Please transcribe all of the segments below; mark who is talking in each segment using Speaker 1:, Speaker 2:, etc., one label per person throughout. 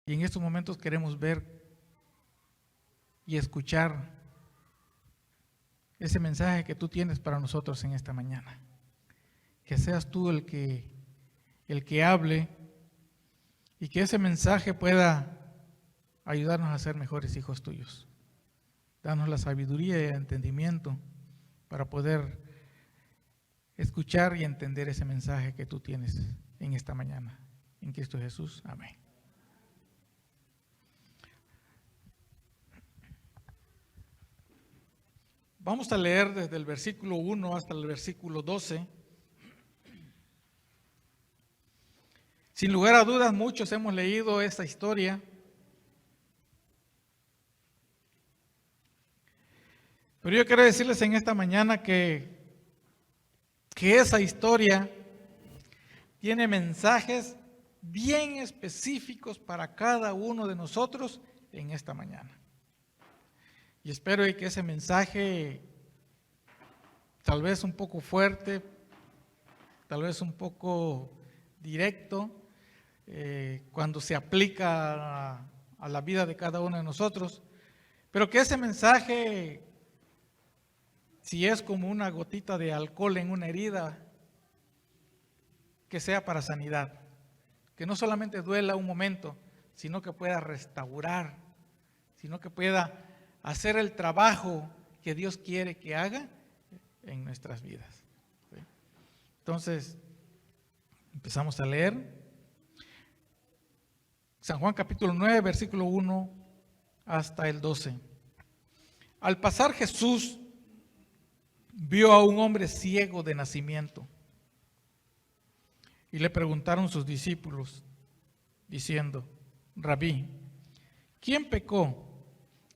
Speaker 1: Y en estos momentos queremos ver y escuchar ese mensaje que tú tienes para nosotros en esta mañana. Que seas tú el que hable y que ese mensaje pueda ayudarnos a ser mejores hijos tuyos. Danos la sabiduría y el entendimiento para poder escuchar y entender ese mensaje que tú tienes en esta mañana. En Cristo Jesús. Amén. Vamos a leer desde el versículo 1 hasta el versículo 12. Sin lugar a dudas, muchos hemos leído esta historia. Pero yo quiero decirles en esta mañana que esa historia tiene mensajes bien específicos para cada uno de nosotros en esta mañana. Y espero que ese mensaje, tal vez un poco fuerte, tal vez un poco directo, cuando se aplica a la vida de cada uno de nosotros, pero que ese mensaje, si es como una gotita de alcohol en una herida, que sea para sanidad, que no solamente duela un momento, sino que pueda restaurar, sino que pueda hacer el trabajo que Dios quiere que haga en nuestras vidas. Entonces, empezamos a leer San Juan capítulo 9, versículo 1 hasta el 12. Al pasar Jesús vio a un hombre ciego de nacimiento y le preguntaron sus discípulos diciendo: Rabí, ¿quién pecó,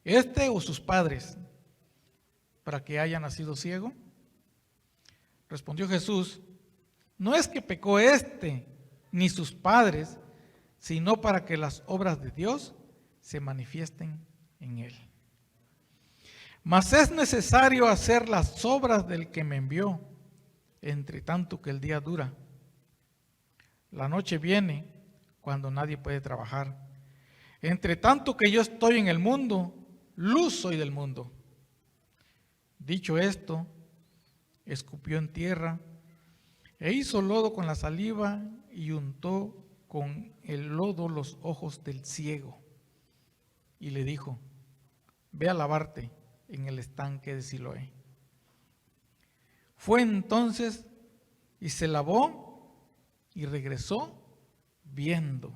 Speaker 1: este o sus padres, para que haya nacido ciego? Respondió Jesús: no es que pecó este ni sus padres, sino para que las obras de Dios se manifiesten en él. Mas es necesario hacer las obras del que me envió, entre tanto que el día dura. La noche viene cuando nadie puede trabajar. Entre tanto que yo estoy en el mundo, luz soy del mundo. Dicho esto, escupió en tierra e hizo lodo con la saliva y untó con el lodo los ojos del ciego. Y le dijo: ve a lavarte en el estanque de Siloé. Fue entonces y se lavó y regresó viendo.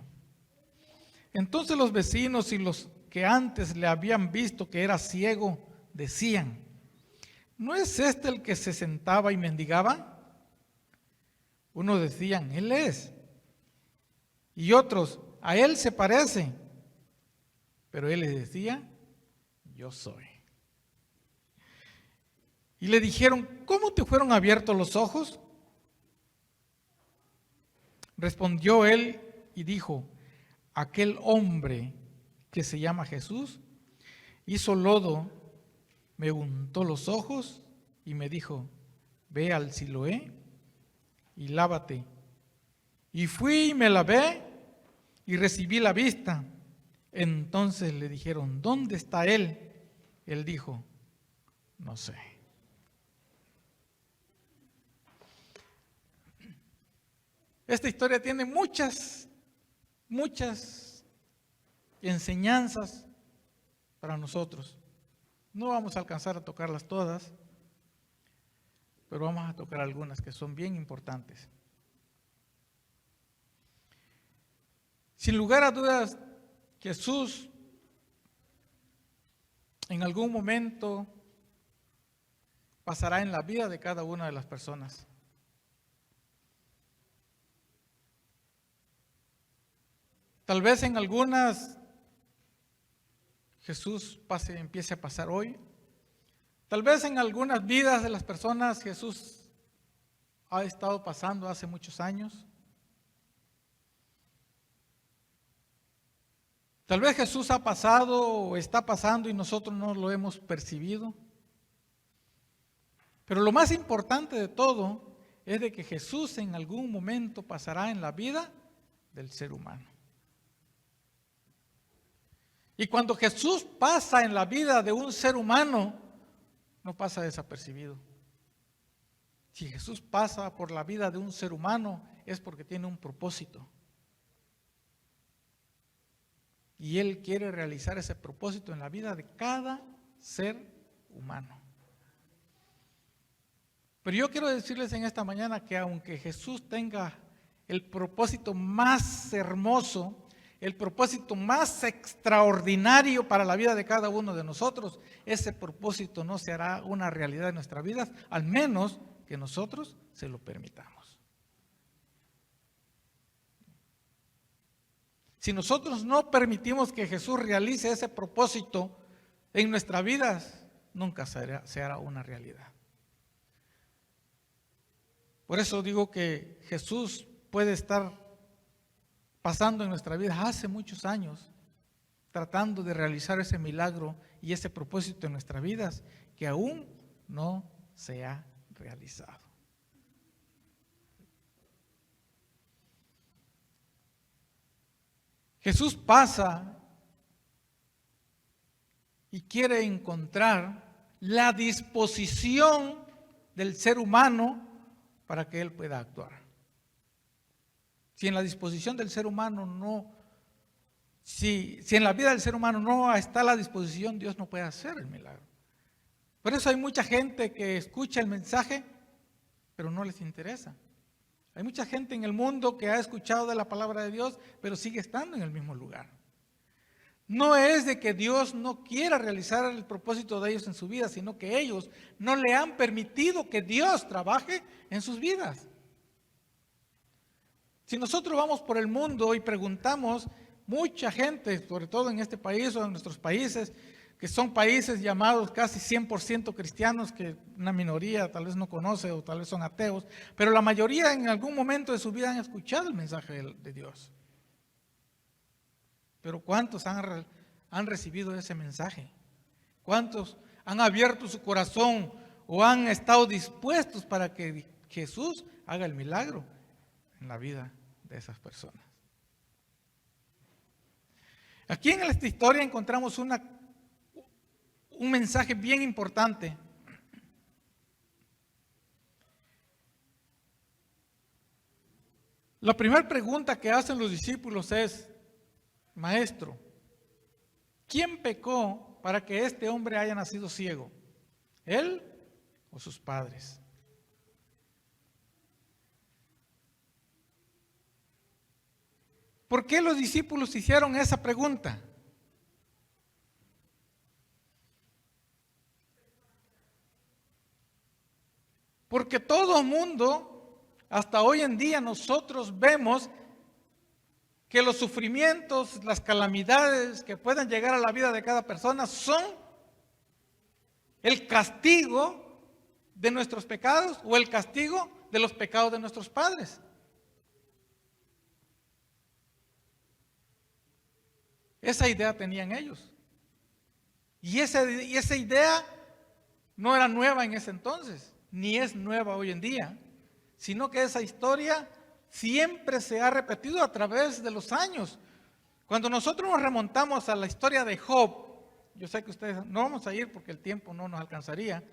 Speaker 1: Entonces los vecinos y los que antes le habían visto que era ciego decían: ¿no es este el que se sentaba y mendigaba? Unos decían: él es. Y otros: a él se parece. Pero él les decía: yo soy. Y le dijeron: ¿cómo te fueron abiertos los ojos? Respondió él y dijo: aquel hombre que se llama Jesús hizo lodo, me untó los ojos y me dijo: ve al Siloé y lávate. Y fui y me lavé y recibí la vista. Entonces le dijeron: ¿dónde está él? Él dijo: no sé. Esta historia tiene muchas enseñanzas para nosotros. No vamos a alcanzar a tocarlas todas, pero vamos a tocar algunas que son bien importantes. Sin lugar a dudas, Jesús en algún momento pasará en la vida de cada una de las personas. Tal vez en algunas Jesús empiece a pasar hoy. Tal vez en algunas vidas de las personas Jesús ha estado pasando hace muchos años. Tal vez Jesús ha pasado o está pasando y nosotros no lo hemos percibido. Pero lo más importante de todo es de que Jesús en algún momento pasará en la vida del ser humano. Y cuando Jesús pasa en la vida de un ser humano, no pasa desapercibido. Si Jesús pasa por la vida de un ser humano, es porque tiene un propósito. Y Él quiere realizar ese propósito en la vida de cada ser humano. Pero yo quiero decirles en esta mañana que aunque Jesús tenga el propósito más hermoso, el propósito más extraordinario para la vida de cada uno de nosotros, ese propósito no se hará una realidad en nuestras vidas, al menos que nosotros se lo permitamos. Si nosotros no permitimos que Jesús realice ese propósito en nuestras vidas, nunca se hará una realidad. Por eso digo que Jesús puede estar pasando en nuestra vida hace muchos años, tratando de realizar ese milagro y ese propósito en nuestras vidas que aún no se ha realizado. Jesús pasa y quiere encontrar la disposición del ser humano para que Él pueda actuar. Si en la disposición del ser humano si en la vida del ser humano no está la disposición, Dios no puede hacer el milagro. Por eso hay mucha gente que escucha el mensaje, pero no les interesa. Hay mucha gente en el mundo que ha escuchado de la palabra de Dios, pero sigue estando en el mismo lugar. No es de que Dios no quiera realizar el propósito de ellos en su vida, sino que ellos no le han permitido que Dios trabaje en sus vidas. Si nosotros vamos por el mundo y preguntamos, mucha gente, sobre todo en este país o en nuestros países, que son países llamados casi 100% cristianos, que una minoría tal vez no conoce o tal vez son ateos, pero la mayoría en algún momento de su vida han escuchado el mensaje de Dios. Pero ¿cuántos han recibido ese mensaje? ¿Cuántos han abierto su corazón o han estado dispuestos para que Jesús haga el milagro en la vida de esas personas? Aquí en esta historia encontramos un mensaje bien importante. La primera pregunta que hacen los discípulos es: Maestro, ¿quién pecó para que este hombre haya nacido ciego? ¿Él o sus padres? ¿Por qué los discípulos hicieron esa pregunta? Porque todo el mundo, hasta hoy en día nosotros vemos que los sufrimientos, las calamidades que puedan llegar a la vida de cada persona son el castigo de nuestros pecados o el castigo de los pecados de nuestros padres. Esa idea tenían ellos. Y esa idea no era nueva en ese entonces, ni es nueva hoy en día, sino que esa historia siempre se ha repetido a través de los años. Cuando nosotros nos remontamos a la historia de Job, yo sé que ustedes no vamos a ir porque el tiempo no nos alcanzaría,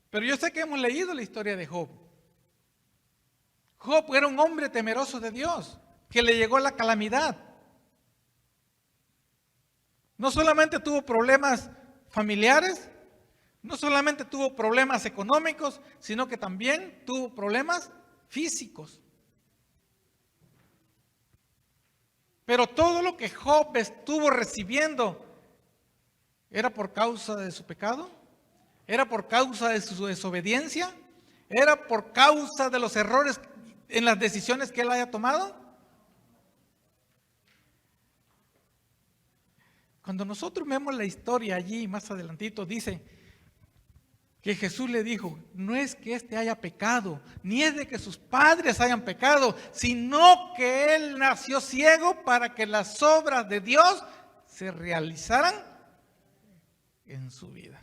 Speaker 1: pero yo sé que hemos leído la historia de Job. Job era un hombre temeroso de Dios, que le llegó la calamidad. No solamente tuvo problemas familiares, no solamente tuvo problemas económicos, sino que también tuvo problemas físicos. Pero todo lo que Job estuvo recibiendo, ¿era por causa de su pecado? ¿Era por causa de su desobediencia? ¿Era por causa de los errores en las decisiones que él haya tomado? Cuando nosotros vemos la historia allí, más adelantito, dice que Jesús le dijo, no es que éste haya pecado, ni es de que sus padres hayan pecado, sino que él nació ciego para que las obras de Dios se realizaran en su vida.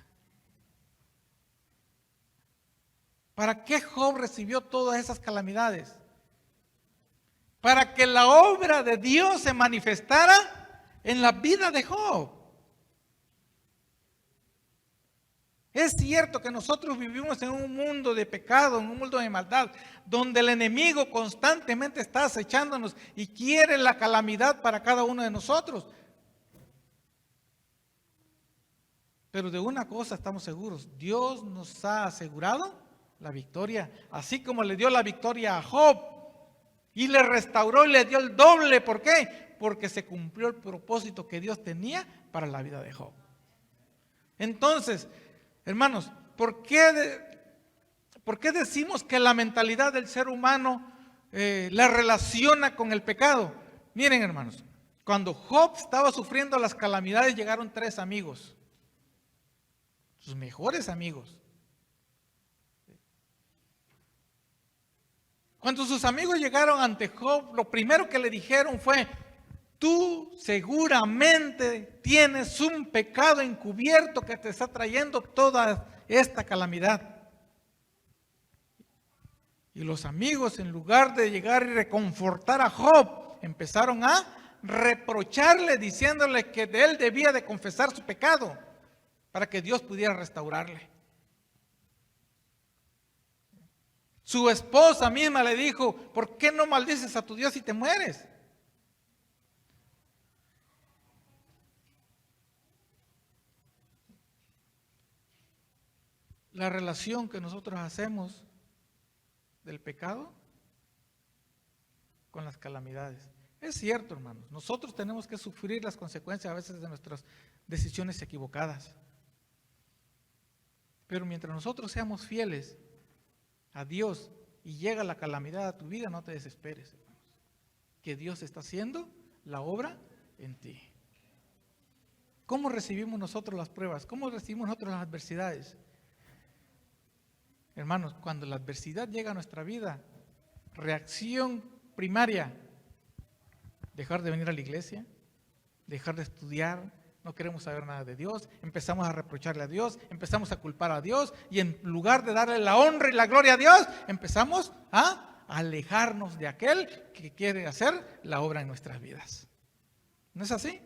Speaker 1: ¿Para qué Job recibió todas esas calamidades? Para que la obra de Dios se manifestara en la vida de Job. Es cierto que nosotros vivimos en un mundo de pecado, en un mundo de maldad, donde el enemigo constantemente está acechándonos y quiere la calamidad para cada uno de nosotros. Pero de una cosa estamos seguros, Dios nos ha asegurado la victoria, así como le dio la victoria a Job y le restauró y le dio el doble. ¿Por qué? Porque se cumplió el propósito que Dios tenía para la vida de Job. Entonces, hermanos, ¿por qué decimos que la mentalidad del ser humano la relaciona con el pecado? Miren, hermanos, cuando Job estaba sufriendo las calamidades, llegaron 3 amigos, sus mejores amigos. Cuando sus amigos llegaron ante Job, lo primero que le dijeron fue: tú seguramente tienes un pecado encubierto que te está trayendo toda esta calamidad. Y los amigos, en lugar de llegar y reconfortar a Job, empezaron a reprocharle, diciéndole que de él debía de confesar su pecado para que Dios pudiera restaurarle. Su esposa misma le dijo: ¿por qué no maldices a tu Dios y te mueres? La relación que nosotros hacemos del pecado con las calamidades. Es cierto, hermanos, nosotros tenemos que sufrir las consecuencias a veces de nuestras decisiones equivocadas. Pero mientras nosotros seamos fieles a Dios y llega la calamidad a tu vida, no te desesperes, hermanos, que Dios está haciendo la obra en ti. ¿Cómo recibimos nosotros las pruebas? ¿Cómo recibimos nosotros las adversidades? Hermanos, cuando la adversidad llega a nuestra vida, reacción primaria: dejar de venir a la iglesia, dejar de estudiar, no queremos saber nada de Dios, empezamos a reprocharle a Dios, empezamos a culpar a Dios, y en lugar de darle la honra y la gloria a Dios, empezamos a alejarnos de aquel que quiere hacer la obra en nuestras vidas. ¿No es así?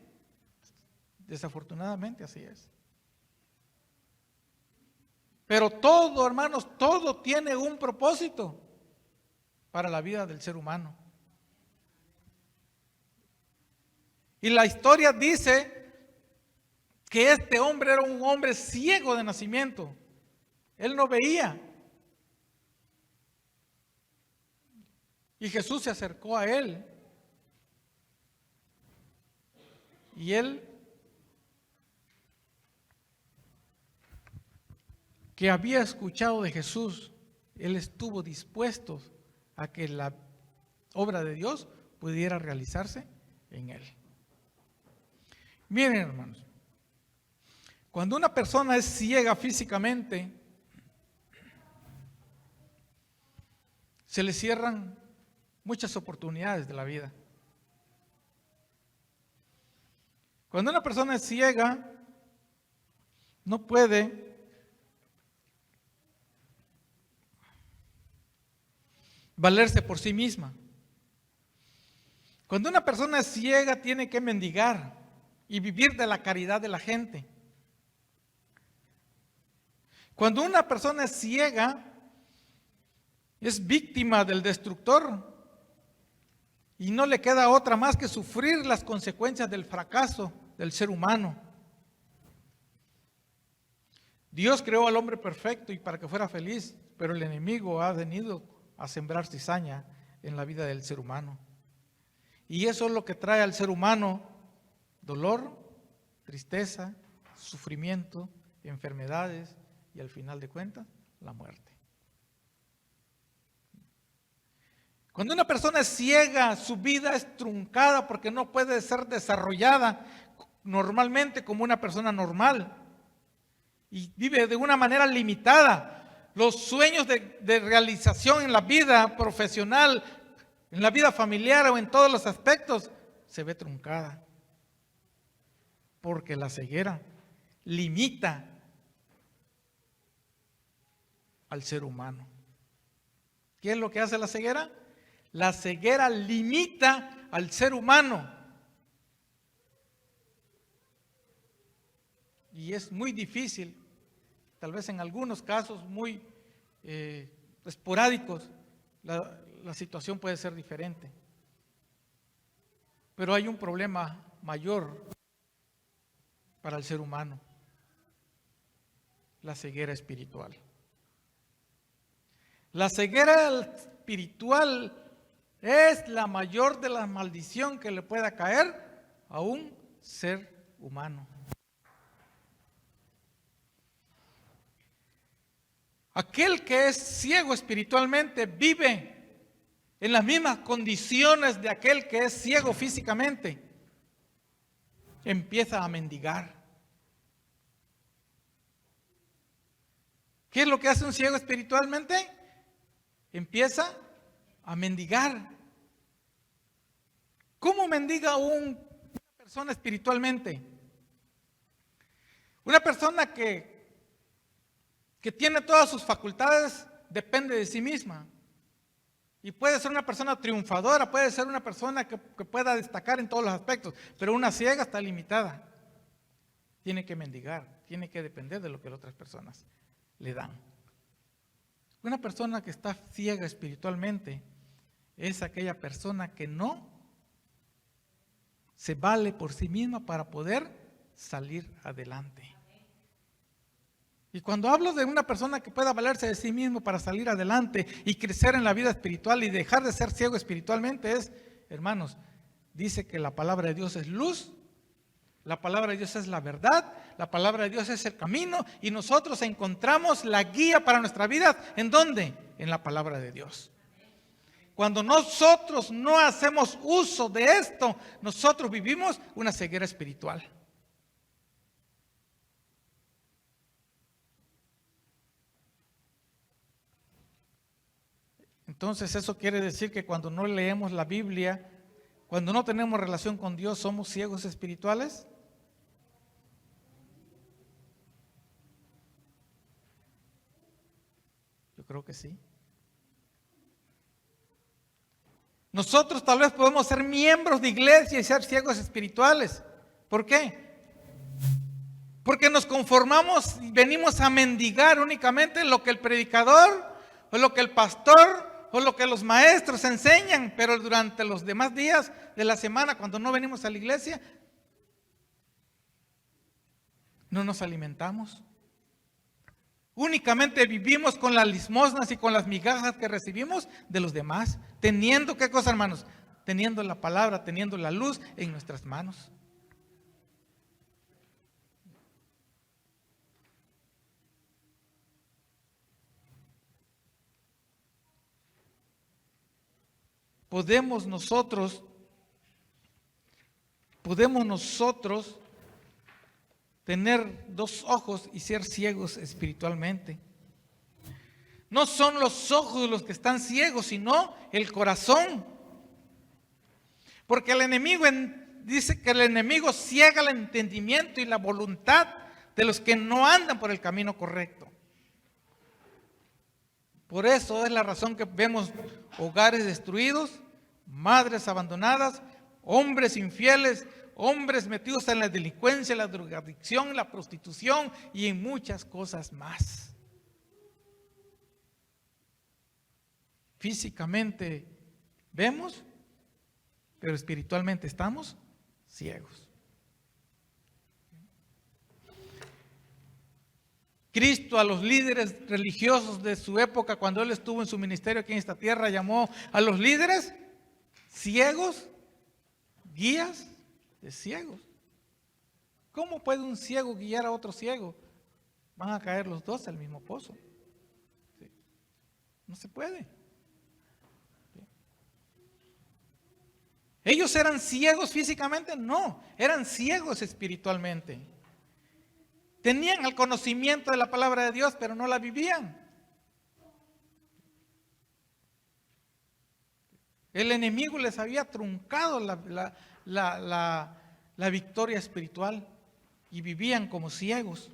Speaker 1: Desafortunadamente así es. Pero todo, hermanos, todo tiene un propósito para la vida del ser humano. Y la historia dice que este hombre era un hombre ciego de nacimiento. Él no veía. Y Jesús se acercó a él. Y él, que había escuchado de Jesús, él estuvo dispuesto a que la obra de Dios pudiera realizarse en él. Miren, hermanos, cuando una persona es ciega físicamente, se le cierran muchas oportunidades de la vida. Cuando una persona es ciega, no puede valerse por sí misma. Cuando una persona es ciega, tiene que mendigar y vivir de la caridad de la gente. Cuando una persona es ciega, es víctima del destructor y no le queda otra más que sufrir las consecuencias del fracaso del ser humano. Dios creó al hombre perfecto y para que fuera feliz, pero el enemigo ha venido a sembrar cizaña en la vida del ser humano. Y eso es lo que trae al ser humano: dolor, tristeza, sufrimiento, enfermedades y al final de cuentas, la muerte. Cuando una persona es ciega, su vida es truncada porque no puede ser desarrollada normalmente como una persona normal y vive de una manera limitada. Los sueños de realización en la vida profesional, en la vida familiar o en todos los aspectos, se ve truncada. Porque la ceguera limita al ser humano. ¿Qué es lo que hace la ceguera? La ceguera limita al ser humano. Y es muy difícil Tal vez en algunos casos muy esporádicos la situación puede ser diferente. Pero hay un problema mayor para el ser humano: la ceguera espiritual. La ceguera espiritual es la mayor de las maldiciones que le pueda caer a un ser humano. Aquel que es ciego espiritualmente vive en las mismas condiciones de aquel que es ciego físicamente. Empieza a mendigar. ¿Qué es lo que hace un ciego espiritualmente? Empieza a mendigar. ¿Cómo mendiga una persona espiritualmente? Una persona que tiene todas sus facultades depende de sí misma. Y puede ser una persona triunfadora, puede ser una persona que pueda destacar en todos los aspectos, pero una ciega está limitada. Tiene que mendigar, tiene que depender de lo que las otras personas le dan. Una persona que está ciega espiritualmente es aquella persona que no se vale por sí misma para poder salir adelante. Y cuando hablo de una persona que pueda valerse de sí mismo para salir adelante y crecer en la vida espiritual y dejar de ser ciego espiritualmente, es, hermanos, dice que la palabra de Dios es luz, la palabra de Dios es la verdad, la palabra de Dios es el camino, y nosotros encontramos la guía para nuestra vida. ¿En dónde? En la palabra de Dios. Cuando nosotros no hacemos uso de esto, nosotros vivimos una ceguera espiritual. Entonces eso quiere decir que cuando no leemos la Biblia, cuando no tenemos relación con Dios, ¿somos ciegos espirituales? Yo creo que sí. Nosotros tal vez podemos ser miembros de iglesia y ser ciegos espirituales. ¿Por qué? Porque nos conformamos y venimos a mendigar únicamente lo que el predicador o lo que el pastor o lo que los maestros enseñan, pero durante los demás días de la semana, cuando no venimos a la iglesia, no nos alimentamos. Únicamente vivimos con las limosnas y con las migajas que recibimos de los demás, teniendo, ¿qué cosa, hermanos? Teniendo la palabra, teniendo la luz en nuestras manos. Podemos nosotros tener dos ojos y ser ciegos espiritualmente. No son los ojos los que están ciegos, sino el corazón. Porque el enemigo dice que el enemigo ciega el entendimiento y la voluntad de los que no andan por el camino correcto. Por eso es la razón que vemos hogares destruidos, madres abandonadas, hombres infieles, hombres metidos en la delincuencia, la drogadicción, la prostitución y en muchas cosas más. Físicamente vemos, pero espiritualmente estamos ciegos. Cristo a los líderes religiosos de su época, cuando Él estuvo en su ministerio aquí en esta tierra, llamó a los líderes ciegos, guías de ciegos. ¿Cómo puede un ciego guiar a otro ciego? Van a caer los dos al mismo pozo. ¿Sí? No se puede. ¿Sí? ¿Ellos eran ciegos físicamente? No, eran ciegos espiritualmente. Tenían el conocimiento de la palabra de Dios, pero no la vivían. El enemigo les había truncado la victoria espiritual y vivían como ciegos.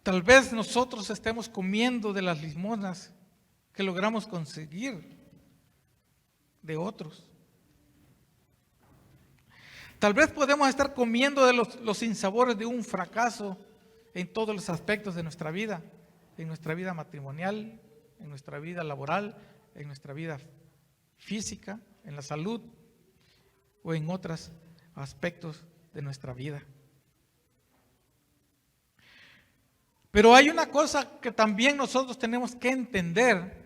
Speaker 1: Tal vez nosotros estemos comiendo de las limosnas que logramos conseguir, de otros. Tal vez podemos estar comiendo de los sinsabores de un fracaso en todos los aspectos de nuestra vida, en nuestra vida matrimonial, en nuestra vida laboral, en nuestra vida física, en la salud o en otros aspectos de nuestra vida. Pero hay una cosa que también nosotros tenemos que entender,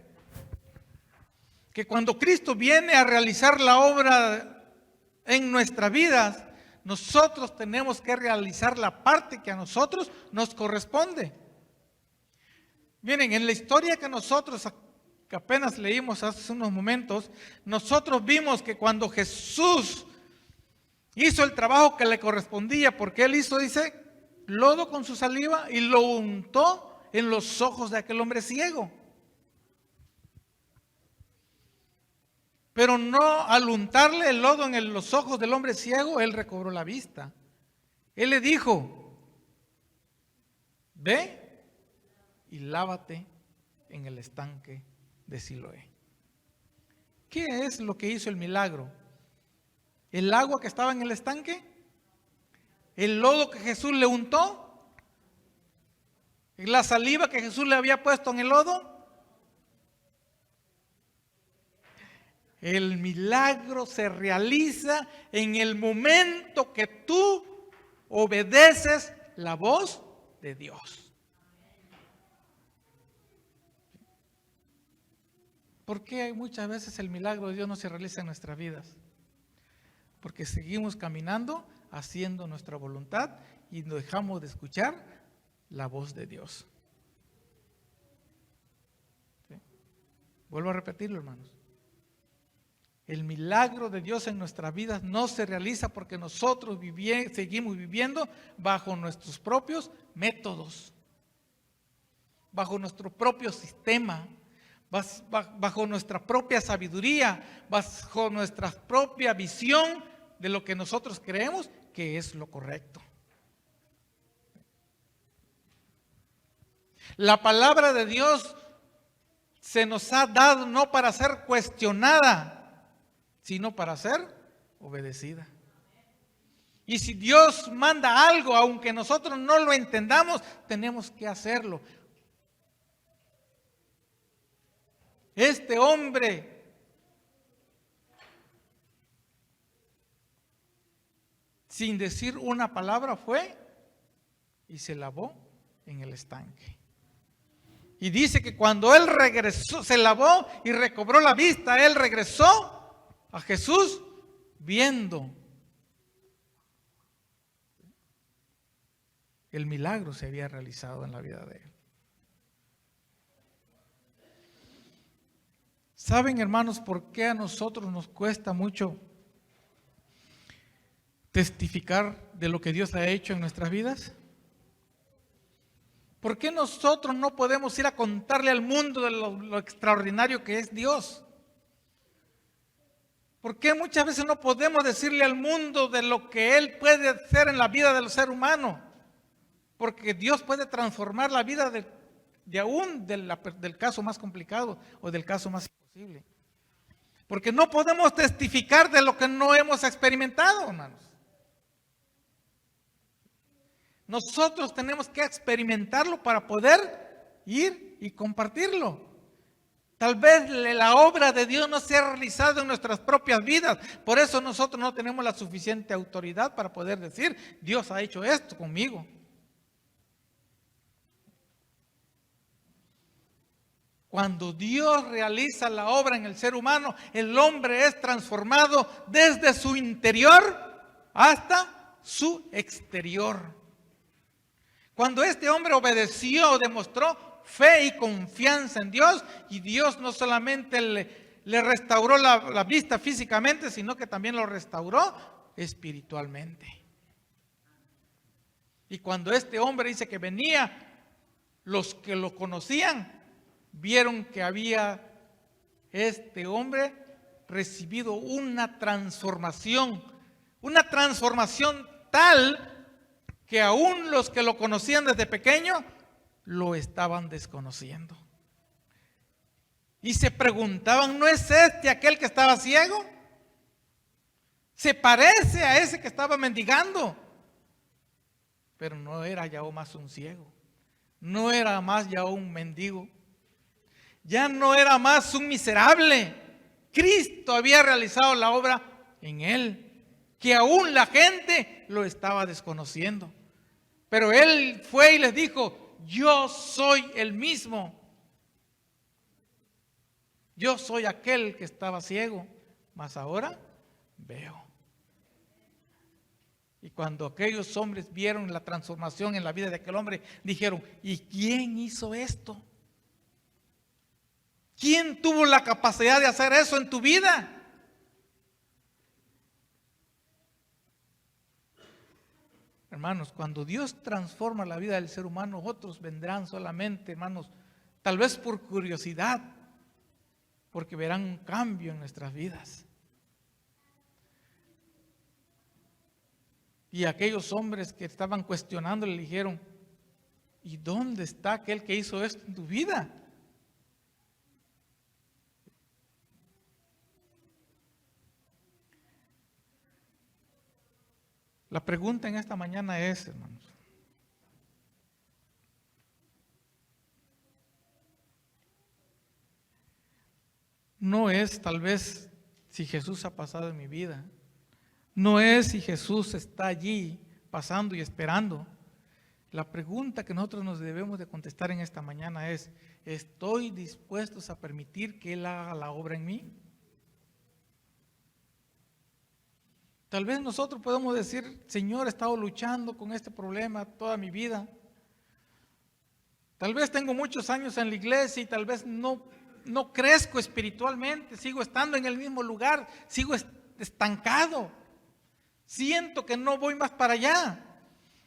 Speaker 1: que cuando Cristo viene a realizar la obra en nuestras vidas, nosotros tenemos que realizar la parte que a nosotros nos corresponde. Miren, en la historia que nosotros que apenas leímos hace unos momentos, nosotros vimos que cuando Jesús hizo el trabajo que le correspondía, porque Él hizo, dice, lodo con su saliva y lo untó en los ojos de aquel hombre ciego. Pero no al untarle el lodo en los ojos del hombre ciego, él recobró la vista. Él le dijo, ve y lávate en el estanque de Siloé. ¿Qué es lo que hizo el milagro? ¿El agua que estaba en el estanque? ¿El lodo que Jesús le untó? ¿La saliva que Jesús le había puesto en el lodo? El milagro se realiza en el momento que tú obedeces la voz de Dios. ¿Por qué muchas veces el milagro de Dios no se realiza en nuestras vidas? Porque seguimos caminando, haciendo nuestra voluntad y no dejamos de escuchar la voz de Dios. ¿Sí? Vuelvo a repetirlo, hermanos. El milagro de Dios en nuestras vidas no se realiza porque nosotros seguimos viviendo bajo nuestros propios métodos, bajo nuestro propio sistema, bajo nuestra propia sabiduría, bajo nuestra propia visión de lo que nosotros creemos que es lo correcto. La palabra de Dios se nos ha dado no para ser cuestionada, sino para ser obedecida. Y si Dios manda algo, aunque nosotros no lo entendamos, tenemos que hacerlo. Este hombre sin decir una palabra fue y se lavó en el estanque. Y dice que cuando él regresó, se lavó y recobró la vista, él regresó a Jesús viendo. El milagro se había realizado en la vida de él. ¿Saben, hermanos, por qué a nosotros nos cuesta mucho testificar de lo que Dios ha hecho en nuestras vidas? ¿Por qué nosotros no podemos ir a contarle al mundo de lo extraordinario que es Dios? ¿Por qué muchas veces no podemos decirle al mundo de lo que Él puede hacer en la vida del ser humano? Porque Dios puede transformar la vida de aún del caso más complicado o del caso más imposible. Porque no podemos testificar de lo que no hemos experimentado, hermanos. Nosotros tenemos que experimentarlo para poder ir y compartirlo. Tal vez la obra de Dios no se ha realizado en nuestras propias vidas. Por eso nosotros no tenemos la suficiente autoridad para poder decir, Dios ha hecho esto conmigo. Cuando Dios realiza la obra en el ser humano, el hombre es transformado desde su interior hasta su exterior. Cuando este hombre obedeció, demostró fe y confianza en Dios, y Dios no solamente le restauró la vista físicamente, sino que también lo restauró espiritualmente. Y cuando este hombre dice que venía, los que lo conocían vieron que había este hombre recibido una transformación tal que aún los que lo conocían desde pequeño lo estaban desconociendo. Y se preguntaban, ¿no es este aquel que estaba ciego? Se parece a ese que estaba mendigando. Pero no era ya más un ciego. No era más ya un mendigo. Ya no era más un miserable. Cristo había realizado la obra en él, que aún la gente lo estaba desconociendo. Pero él fue y les dijo, yo soy el mismo. Yo soy aquel que estaba ciego, mas ahora veo. Y cuando aquellos hombres vieron la transformación en la vida de aquel hombre, dijeron, ¿y quién hizo esto? ¿Quién tuvo la capacidad de hacer eso en tu vida? Hermanos, cuando Dios transforma la vida del ser humano, otros vendrán solamente, hermanos, tal vez por curiosidad, porque verán un cambio en nuestras vidas. Y aquellos hombres que estaban cuestionando le dijeron, ¿y dónde está aquel que hizo esto en tu vida? La pregunta en esta mañana es, hermanos, no es tal vez si Jesús ha pasado en mi vida, no es si Jesús está allí pasando y esperando. La pregunta que nosotros nos debemos de contestar en esta mañana es, ¿estoy dispuesto a permitir que Él haga la obra en mí? Tal vez nosotros podemos decir, Señor, he estado luchando con este problema toda mi vida. Tal vez tengo muchos años en la iglesia y tal vez no crezco espiritualmente, sigo estando en el mismo lugar, sigo estancado. Siento que no voy más para allá.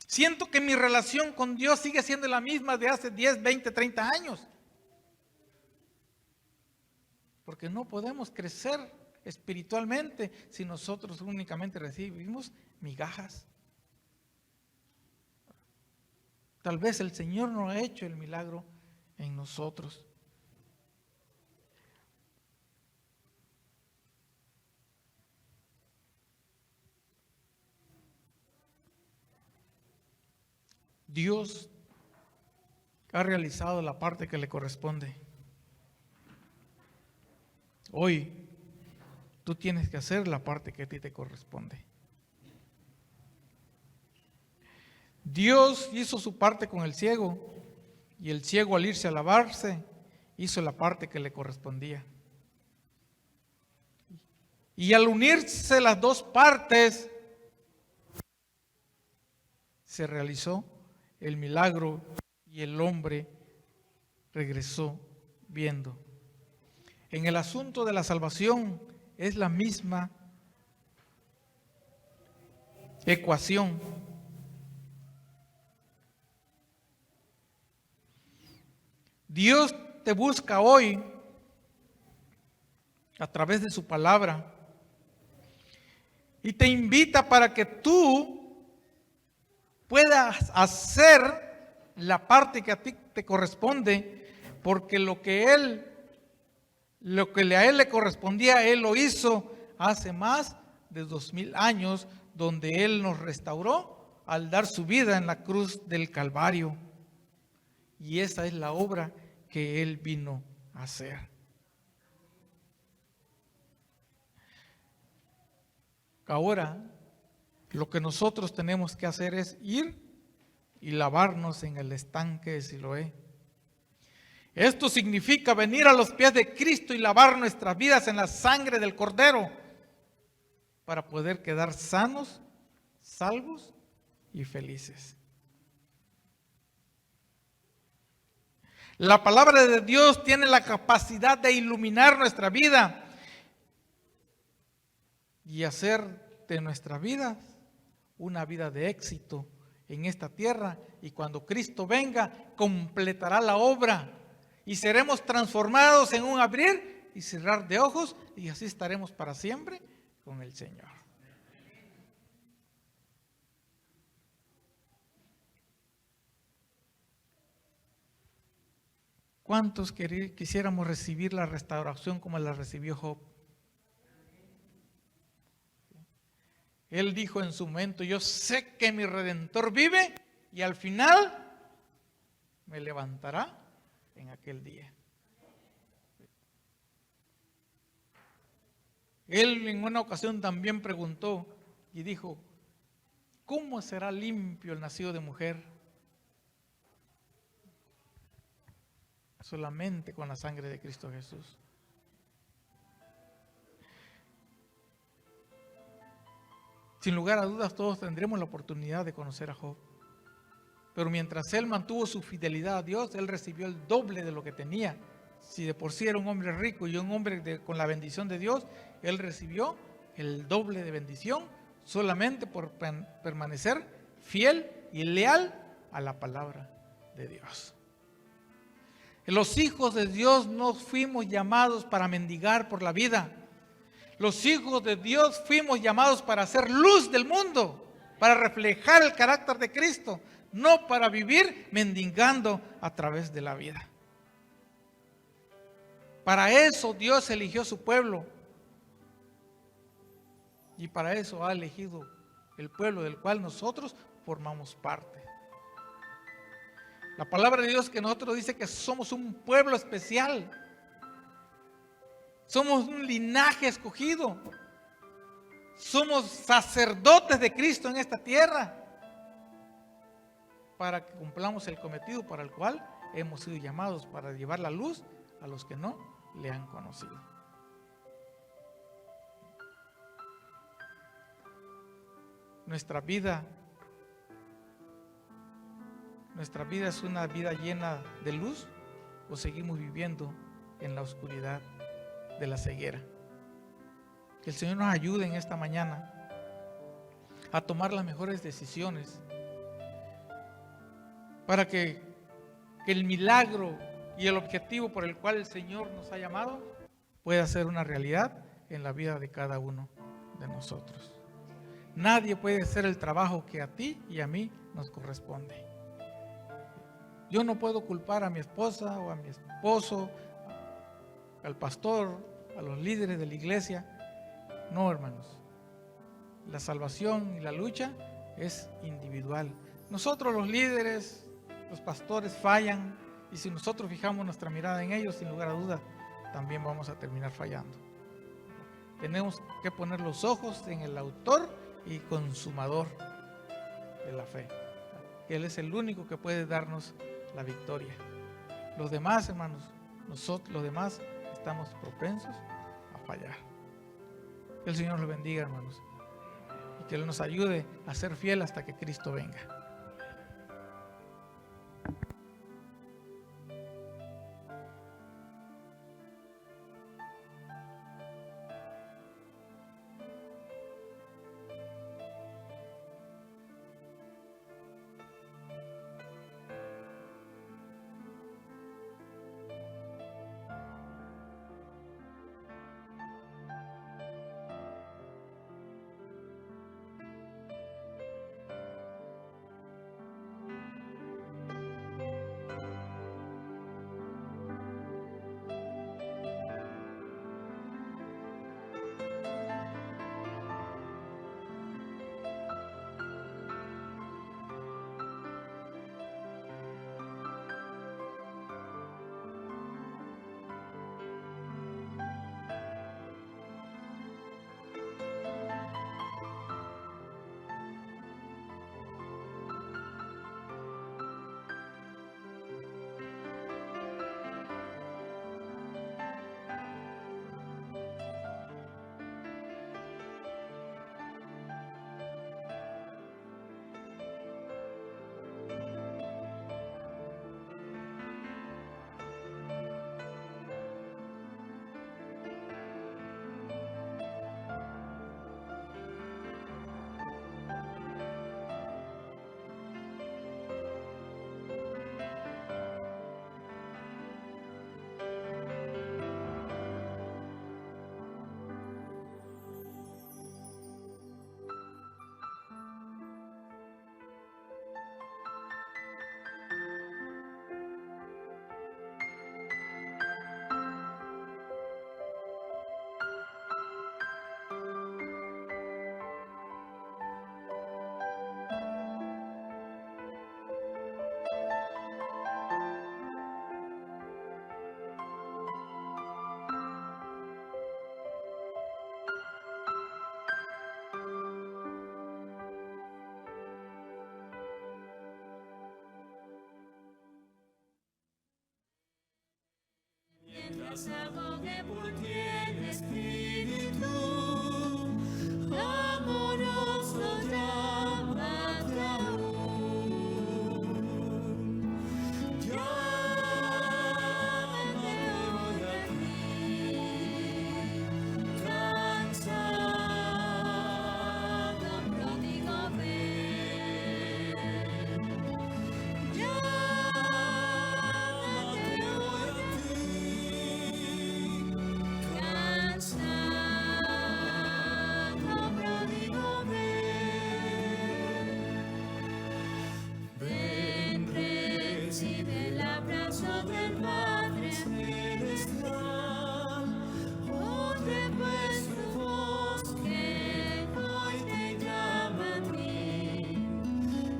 Speaker 1: Siento que mi relación con Dios sigue siendo la misma de hace 10, 20, 30 años. Porque no podemos crecer espiritualmente si nosotros únicamente recibimos migajas. Tal vez el Señor no ha hecho el milagro en nosotros. Dios ha realizado la parte que le corresponde. Hoy tú tienes que hacer la parte que a ti te corresponde. Dios hizo su parte con el ciego y el ciego al irse a lavarse hizo la parte que le correspondía. Y al unirse las dos partes se realizó el milagro y el hombre regresó viendo. En el asunto de la salvación es la misma ecuación. Dios te busca hoy a través de su palabra y te invita para que tú puedas hacer la parte que a ti te corresponde, porque lo que a él le correspondía, él lo hizo hace más de 2000 años, donde él nos restauró al dar su vida en la cruz del Calvario. Y esa es la obra que él vino a hacer. Ahora, lo que nosotros tenemos que hacer es ir y lavarnos en el estanque de Siloé. Esto significa venir a los pies de Cristo y lavar nuestras vidas en la sangre del Cordero para poder quedar sanos, salvos y felices. La palabra de Dios tiene la capacidad de iluminar nuestra vida y hacer de nuestra vida una vida de éxito en esta tierra, y cuando Cristo venga completará la obra y seremos transformados en un abrir y cerrar de ojos, y así estaremos para siempre con el Señor. ¿Cuántos quisiéramos recibir la restauración como la recibió Job? Él dijo en su momento, yo sé que mi Redentor vive y al final me levantará en aquel día. Él en una ocasión también preguntó y dijo, ¿cómo será limpio el nacido de mujer? Solamente con la sangre de Cristo Jesús. Sin lugar a dudas, todos tendremos la oportunidad de conocer a Job. Pero mientras él mantuvo su fidelidad a Dios, él recibió el doble de lo que tenía. Si de por sí era un hombre rico y un hombre con la bendición de Dios, él recibió el doble de bendición solamente por permanecer fiel y leal a la palabra de Dios. Los hijos de Dios no fuimos llamados para mendigar por la vida. Los hijos de Dios fuimos llamados para hacer luz del mundo, para reflejar el carácter de Cristo, no para vivir mendigando a través de la vida. Para eso Dios eligió su pueblo y para eso ha elegido el pueblo del cual nosotros formamos parte. La palabra de Dios que nosotros dice que somos un pueblo especial. Somos un linaje escogido. Somos sacerdotes de Cristo en esta tierra para que cumplamos el cometido para el cual hemos sido llamados, para llevar la luz a los que no le han conocido. Nuestra vida es una vida llena de luz o seguimos viviendo en la oscuridad de la ceguera. Que el Señor nos ayude en esta mañana a tomar las mejores decisiones para que el milagro y el objetivo por el cual el Señor nos ha llamado pueda ser una realidad en la vida de cada uno de nosotros. Nadie puede hacer el trabajo que a ti y a mí nos corresponde. Yo no puedo culpar a mi esposa o a mi esposo, al pastor, a los líderes de la iglesia. No, hermanos. La salvación y la lucha es individual. Nosotros los líderes, los pastores fallan y si nosotros fijamos nuestra mirada en ellos, sin lugar a duda, también vamos a terminar fallando. Tenemos que poner los ojos en el autor y consumador de la fe. Él es el único que puede darnos la victoria. Los demás, hermanos, nosotros los demás estamos propensos a fallar. Que el Señor los bendiga, hermanos, y que Él nos ayude a ser fiel hasta que Cristo venga.
Speaker 2: mientras abogue por ti el Espíritu, amoroso llámate aún. Llámate hoy aquí, cansado pródigo ven. Llámate hoy aquí, cansado pródigo ven. Ven, recibe el abrazo del Padre Celestial. Oye pues tu voz que hoy te llama a ti.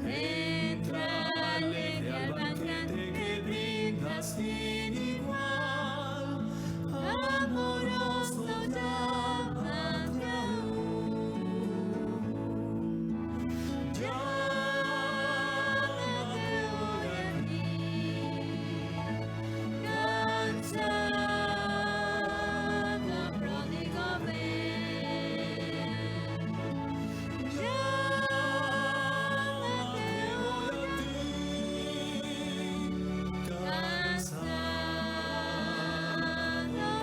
Speaker 2: Entra alegre al banquete que brinda sin igual. Amoroso llámate aún. Llámate hoy aquí, cansado pródigo ven. Llámate hoy aquí, cansado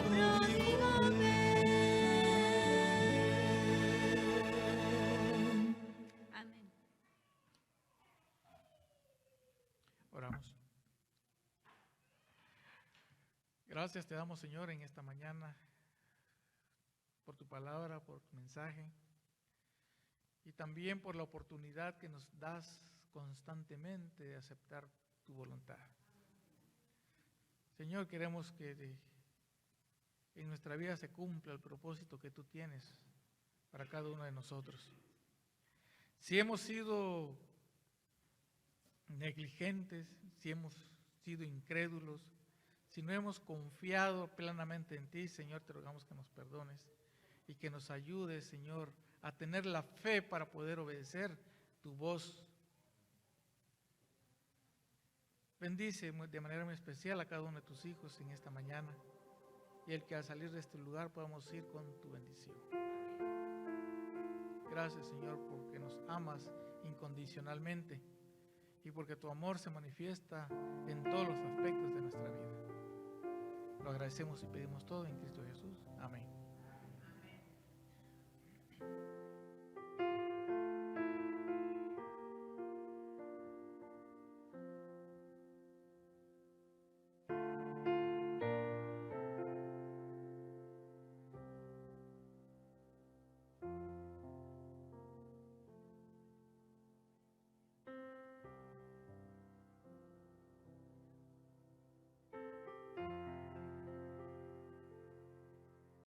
Speaker 2: pródigo ven. Amén.
Speaker 1: Oramos. Gracias te damos, Señor, en esta mañana por tu palabra, por tu mensaje y también por la oportunidad que nos das constantemente de aceptar tu voluntad. Señor, queremos que en nuestra vida se cumpla el propósito que tú tienes para cada uno de nosotros. Si hemos sido negligentes, si hemos sido incrédulos, si no hemos confiado plenamente en ti, Señor, te rogamos que nos perdones y que nos ayudes, Señor, a tener la fe para poder obedecer tu voz. Bendice de manera muy especial a cada uno de tus hijos en esta mañana y el que al salir de este lugar podamos ir con tu bendición. Gracias, Señor, porque nos amas incondicionalmente y porque tu amor se manifiesta en todos los aspectos de nuestra vida. Lo agradecemos y pedimos todo en Cristo Jesús. Amén.